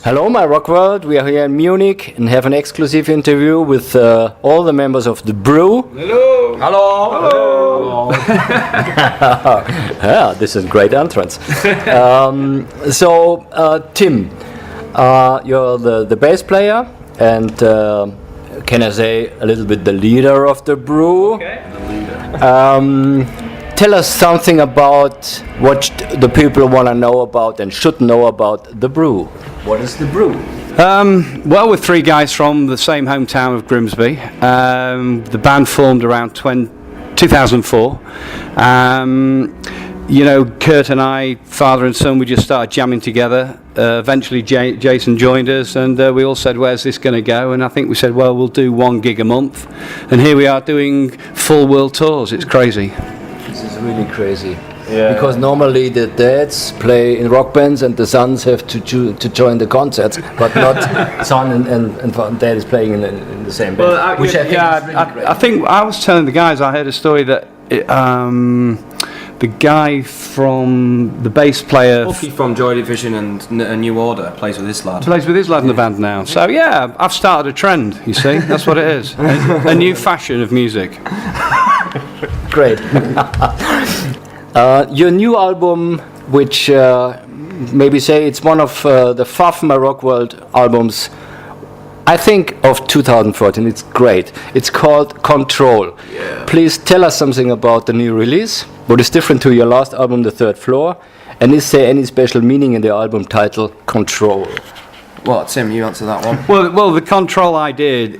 Hello, myRockworld. We are here in Munich and have an exclusive interview with all the members of the Brew. Hello. Hello. Hello. Yeah, this is a great entrance. Tim, you're the bass player and can I say a little bit the leader of the Brew? Okay. The leader. Tell us something about what the people want to know about and should know about the Brew. What is the Brew? Well, we're three guys from the same hometown of Grimsby. The band formed around 2004. Kurt and I, father and son, we just started jamming together. Eventually Jason joined us and we all said, where's this going to go? And I think we said, well, we'll do 1 gig a month. And here we are doing full world tours. It's crazy. This is really crazy. Yeah. Because normally the dads play in rock bands and the sons have to join the concerts, but not son and dad is playing in the same band. Well, which I think I was telling the guys, I heard a story that the guy from the bass player Bucky from Joy Division and A New Order plays with this lad. In the band now. So yeah, I've started a trend. You see, that's what it is. A new fashion of music. Great. Your new album, which maybe say it's one of the FAF myRockworld albums, I think of 2014. It's great. It's called Control. Yeah. Please tell us something about the new release. What is different to your last album, The Third Floor? And is there any special meaning in the album title Control? Well, Tim, you answer that one. Well, the Control idea,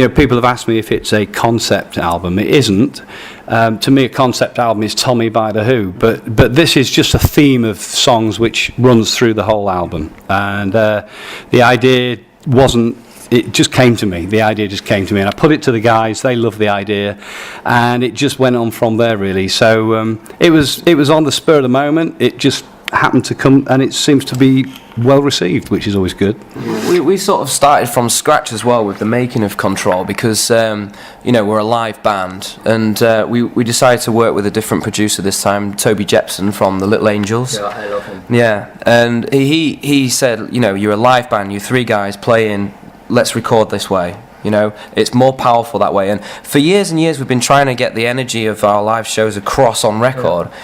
people have asked me if it's a concept album. It isn't. To me, a concept album is Tommy by The Who, but this is just a theme of songs which runs through the whole album. And the idea it just came to me. The idea just came to me, and I put it to the guys. They loved the idea, and it just went on from there, really. So it was on the spur of the moment. It just happened to come, and it seems to be well received, which is always good. We sort of started from scratch as well with the making of Control because we're a live band, and we decided to work with a different producer this time, Toby Jepson from the Little Angels. Yeah, I love him. Yeah, and he said, you're a live band, you're three guys playing. Let's record this way. It's more powerful that way. And for years and years, we've been trying to get the energy of our live shows across on record. Yeah.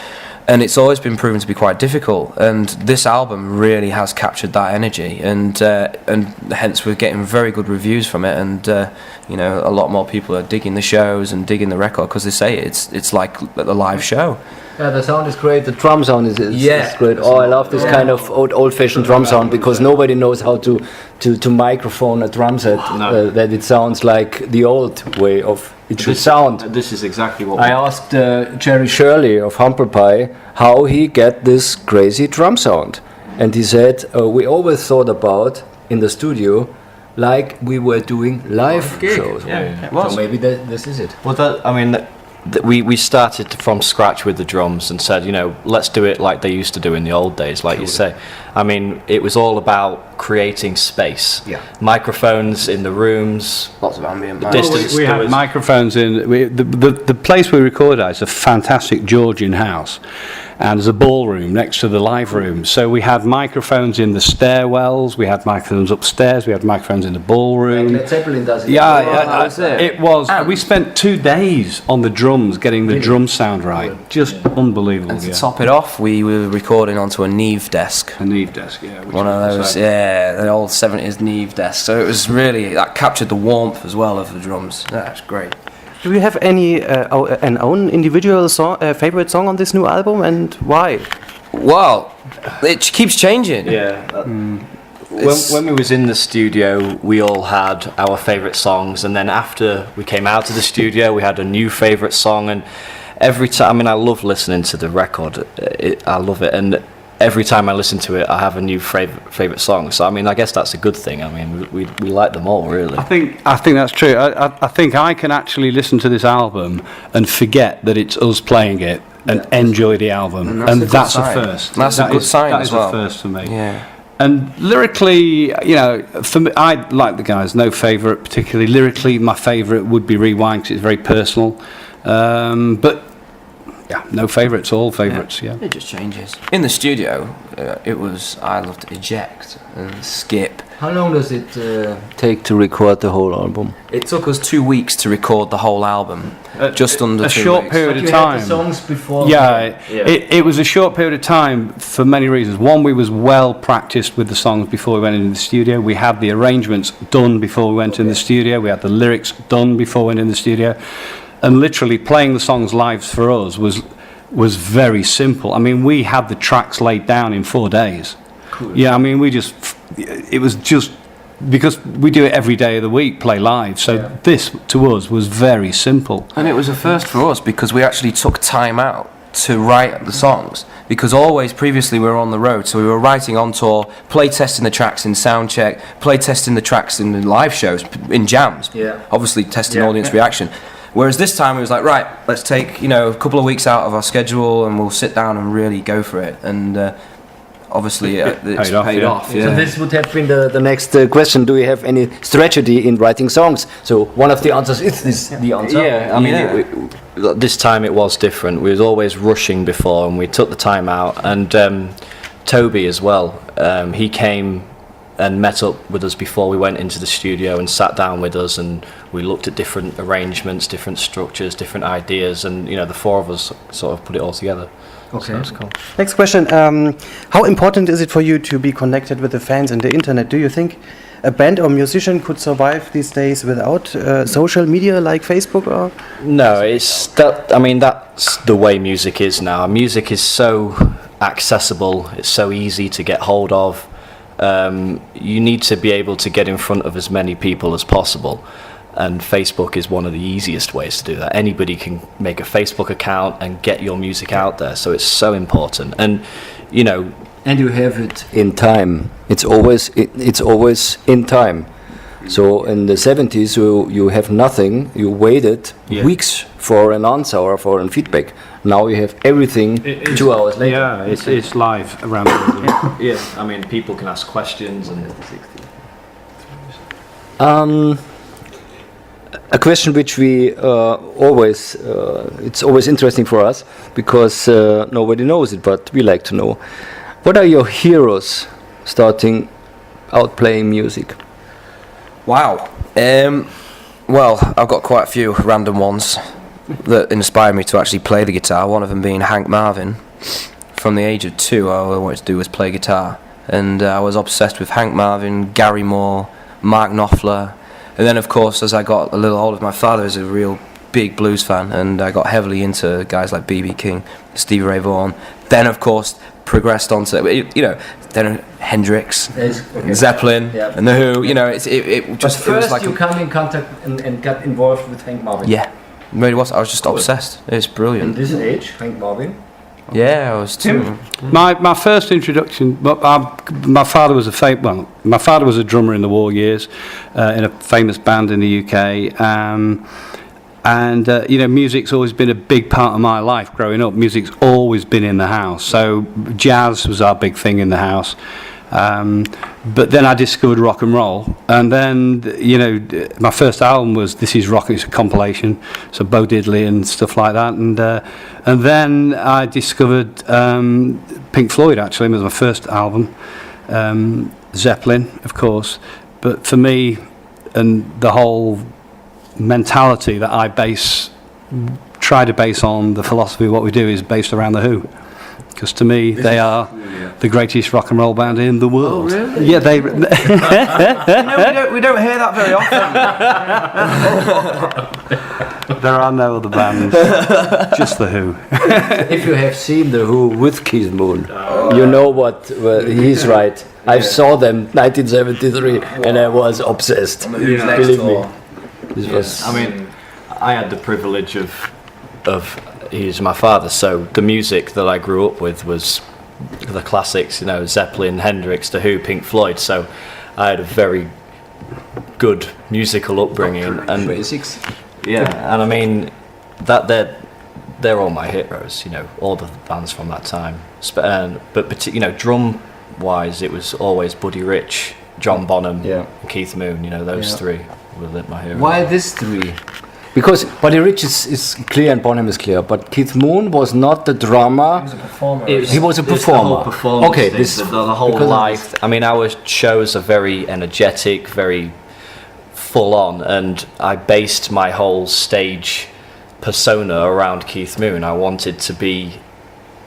And it's always been proven to be quite difficult. And this album really has captured that energy. And hence we're getting very good reviews from it. And, a lot more people are digging the shows and digging the record because they say it's like a live show. Yeah, the sound is great. The drum sound is great. Oh, I love this kind of old-fashioned drum sound because nobody knows how to microphone a drum set. That it sounds like the old way of it should sound. This is exactly what I asked Jerry Shirley of Humble Pie how he get this crazy drum sound, and he said we always thought about in the studio like we were doing live shows. Yeah. So maybe this is it. Well, we started from scratch with the drums and said, let's do it like they used to do in the old days, like you say. It was all about creating space. Yeah. Microphones in the rooms. Lots of ambient mics. Distance. We had microphones in. The place we recorded at is a fantastic Georgian house. And there's a ballroom next to the live room. So we had microphones in the stairwells, we had microphones upstairs, we had microphones in the ballroom. Like Led Zeppelin does it. It was. We spent 2 days on the drums getting the drum sound right. Just unbelievable. And to top it off, we were recording onto a Neve desk. A Neve desk, yeah. One of those, the old 70s Neve desk. So it was really, that captured the warmth as well of the drums. That's great. Do you have any an own individual favorite song on this new album, and why? Well, it keeps changing. Yeah. When we was in the studio, we all had our favourite songs, and then after we came out of the studio, we had a new favourite song, and every time, I love listening to the record. I love it, and every time I listen to it, I have a new favourite song. So I guess that's a good thing. We like them all, really. I think that's true. I think I can actually listen to this album and forget that it's us playing it and enjoy the album, and that's a first. That's a good sign as well. That is a first for me. Yeah. And lyrically, for me, I like the guys. No favourite particularly. Lyrically, my favourite would be Rewind because it's very personal. But yeah, no favourites, all favourites. Yeah. It just changes. In the studio, I loved Eject and Skip. How long does it take to record the whole album? It took us 2 weeks to record the whole album, just under a 2 short weeks. period But of you had time. the songs before. Yeah, it was a short period of time for many reasons. One, we was well practiced with the songs before we went into the studio. We had the arrangements done before we went in the studio. We had the lyrics done before we went in the studio. And literally playing the songs live for us was very simple. I mean, we had the tracks laid down in 4 days. Cool. Yeah, I mean, it was just because we do it every day of the week, play live. So this to us was very simple. And it was a first for us because we actually took time out to write the songs. Because always previously we were on the road, so we were writing on tour, play testing the tracks in sound check, play testing the tracks in the live shows, in jams. Yeah. Obviously testing audience reaction. Whereas this time it was like, right, let's take a couple of weeks out of our schedule and we'll sit down and really go for it. And obviously it's paid off. So this would have been the next question. Do you have any strategy in writing songs? So one of the answers is this the answer. Yeah, I mean, this time it was different. We was always rushing before, and we took the time out. And Toby as well, he came and met up with us before we went into the studio and sat down with us, and we looked at different arrangements, different structures, different ideas, and the four of us sort of put it all together. Okay. So that's cool. Next question. How important is it for you to be connected with the fans and the internet? Do you think a band or musician could survive these days without social media like Facebook? Or? No, it's that. I mean, that's the way music is now. Music is so accessible. It's so easy to get hold of. You need to be able to get in front of as many people as possible. And Facebook is one of the easiest ways to do that. Anybody can make a Facebook account and get your music out there. So it's so important. And, And you have it in time. It's always in time. So in the 70s, you have nothing. You waited weeks for an answer or for a feedback. Now you have everything 2 hours later. Yeah, it's live around the world. yeah, I mean, people can ask questions and. A question which we always, it's always interesting for us because nobody knows it, but we like to know. What are your heroes starting out playing music? Wow. Well, I've got quite a few random ones that inspired me to actually play the guitar. One of them being Hank Marvin. From the age of 2, all I wanted to do was play guitar. And I was obsessed with Hank Marvin, Gary Moore, Mark Knopfler. And then, of course, as I got a little older, my father is a real big blues fan, and I got heavily into guys like B.B. King, Stevie Ray Vaughan. Then, of course, progressed on to, then Hendrix, Zeppelin, and The Who. It just But first it was like you come in contact and got involved with Hank Marvin. yeah, it really was. I was just obsessed. It's In brilliant. this age, Hank Marvin. Yeah, I was too. My first introduction. My father was my father was a drummer in the war years in a famous band in the UK. Music's always been a big part of my life growing up. Music's always been in the house. So jazz was our big thing in the house. But then I discovered rock and roll, and then my first album was This Is Rock. It's a compilation, so Bo Diddley and stuff like that, and then I discovered Pink Floyd. Actually, it was my first album. Zeppelin, of course, but for me, and the whole mentality that I try to base on the philosophy of what we do is based around the Who. Because to me, they are the greatest rock and roll band in the world. Oh, really? Yeah, they. we don't hear that very often. There are no other bands, just the Who. If you have seen The Who with Keith Moon, you know what he's right. I saw them 1973 and I was obsessed. Believe me. This was. I mean, I had the privilege of he's my father, so the music that I grew up with was the classics, Zeppelin, Hendrix, The Who, Pink Floyd. So I had a very good musical upbringing, and basics. Yeah, and I mean that they're all my heroes, all the bands from that time. But drum wise, it was always Buddy Rich, John Bonham, and Keith Moon. Those three were my heroes. Why these three? Because Buddy Rich is clear and Bonham is clear, but Keith Moon was not the drummer. He was a performer. He was a It's the performer. whole performance Okay, thing, this the whole because of life. I mean, our shows are very energetic, very full on, and I based my whole stage persona around Keith Moon. I wanted to be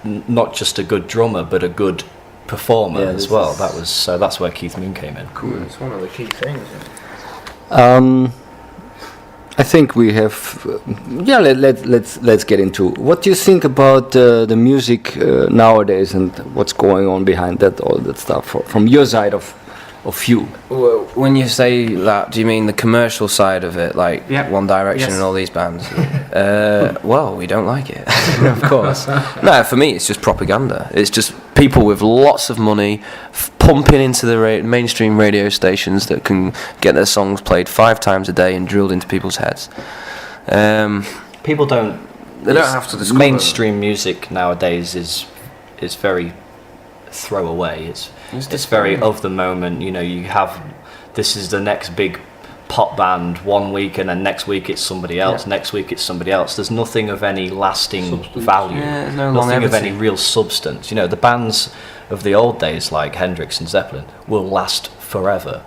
not just a good drummer, but a good performer as well. That's where Keith Moon came in. Cool. It's one of the key things. I think we have. Let's get into. What do you think about the music nowadays and what's going on behind that, all that stuff, from your side of you? Well, when you say that, do you mean the commercial side of it, like Yeah. One Direction Yes. and all these bands? Well, we don't like it, of course. No, for me, it's just propaganda. It's just people with lots of money pumping into the mainstream radio stations that can get their songs played 5 times a day and drilled into people's heads. People don't. They don't have to discover Mainstream music nowadays is very throwaway. It's very of the moment. You know, you have this is the next big pop band one week, and then next week it's somebody else. Yeah. Next week it's somebody else. There's nothing of any lasting value. Yeah, there's no nothing of longevity. any real substance. You know, the bands of the old days like Hendrix and Zeppelin will last forever,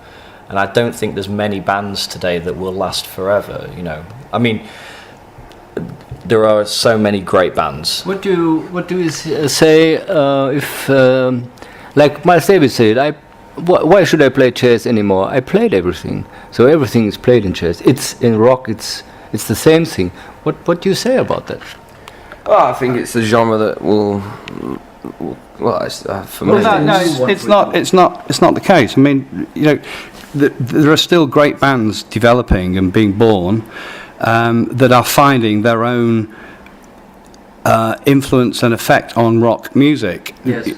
and I don't think there's many bands today that will last forever. You know, I mean, there are so many great bands. What do you say if, like Miles Davis said, why should I play jazz anymore? I played everything, so everything is played in jazz. It's in rock. It's the same thing. What do you say about that? Well, I think it's a genre that will. Well, for me, It's not the case. I mean, you know, there are still great bands developing and being born that are finding their own influence and effect on rock music. Yes.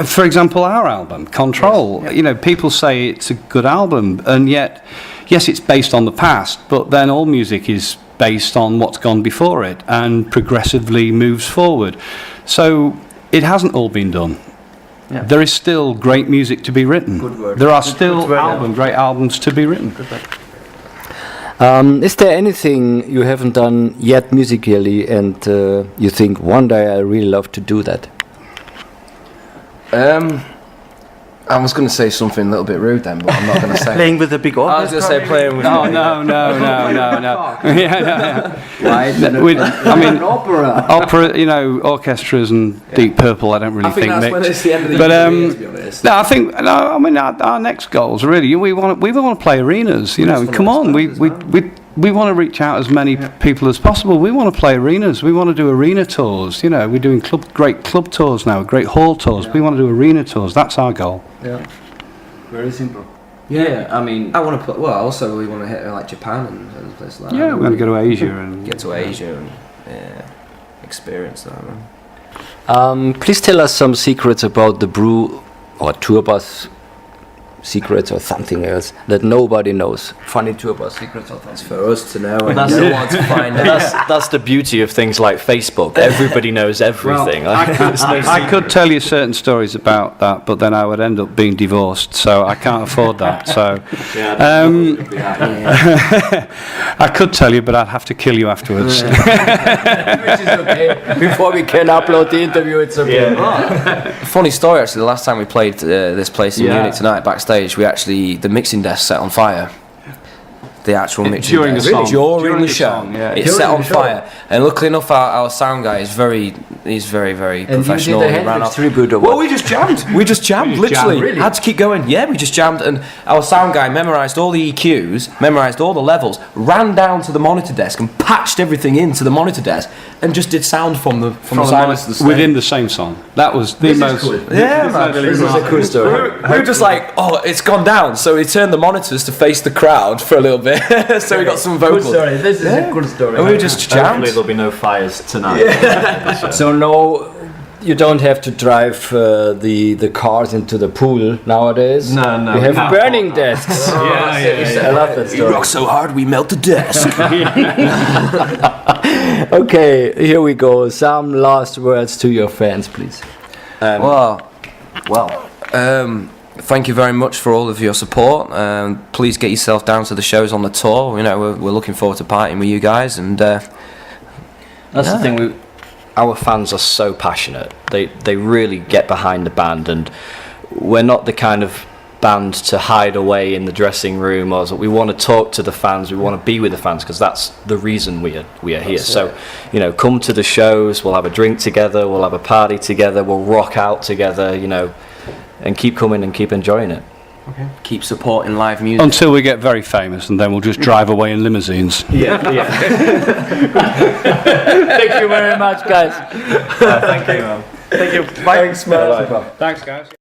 For example, our album, Control. Yes. You know, people say it's a good album, and yet, yes, it's based on the past, but then all music is based on what's gone before it and progressively moves forward. So it hasn't all been done. Yeah. There is still great music to be written. Good word. There are Good still word, great albums to be written. Is there anything you haven't done yet musically, and you think one day I really love to do that? I was going to say something a little bit rude then, but I'm not going to say. Playing with the big I was orchestra. going to say playing with. No. I mean, Opera. opera, you know, orchestras and Deep Purple. I don't really think mix. the end of the But career, to be honest. no, I mean, our next goals really, we want to play arenas. You know, just come wanna on, we want to reach out as many people as possible. We want to play arenas. We want to do arena tours. You know, we're doing great club tours now, great hall tours. Yeah. We want to do arena tours. That's our goal. Yeah. Very simple. Yeah, I mean, I want to put. Well, also we want to hit like Japan and places like that. Yeah, we're going to go to Asia and Get to Asia and experience that. Man. Please tell us some secrets about the Brew or tour bus secrets or something else that nobody knows. Funny tour bus secrets or It's something. for us to know and That's no it. one to find out. that's the beauty of things like Facebook. Everybody knows everything. I could tell you certain stories about that, but then I would end up being divorced, so I can't afford that. So I could tell you, but I'd have to kill you afterwards. Which is okay. Before we can upload the interview, it's okay. Funny story actually. The last time we played this place in Yeah. Munich tonight backstage, the mixing desk set on fire. The actual mixing During desk. the song. During During the the show, song, yeah. it During set the on show. fire. And luckily enough, our sound guy is very professional. And you did He the ran Hendrix off. tribute or Well, what? we just jammed. We just jammed, literally. Really? Had to keep going. Yeah, we just jammed, and our sound guy memorised all the EQs, memorised all the levels, ran down to the monitor desk and patched everything into the monitor desk, and just did sound from the silence of the stage. Within the same song. That was the most. Yeah, man. This is a cool story. We were just like, oh, it's gone down. So he turned the monitors to face the crowd for a little bit. So we got some vocals. This is a good story. And we were just jammed. Hopefully there'll be no fires tonight. So no, you don't have to drive the cars into the pool nowadays. No, You have no. burning desks. I love that He story. rocked so hard we melt the desk. Okay, here we go. Some last words to your fans, please. well, thank you very much for all of your support. Please get yourself down to the shows on the tour. You know, we're looking forward to partying with you guys. And that's the thing. Our fans are so passionate. They really get behind the band, and we're not the kind of band to hide away in the dressing room. Or we want to talk to the fans. We want to be with the fans because that's the reason we are here. So, you know, come to the shows. We'll have a drink together. We'll have a party together. We'll rock out together. You know, and keep coming and keep enjoying it. Okay. Keep supporting live music until we get very famous, and then we'll just drive away in limousines. Yeah. Thank you very much, guys. Thank you, man. Thank you. Bye. Thanks, man. Thanks, guys.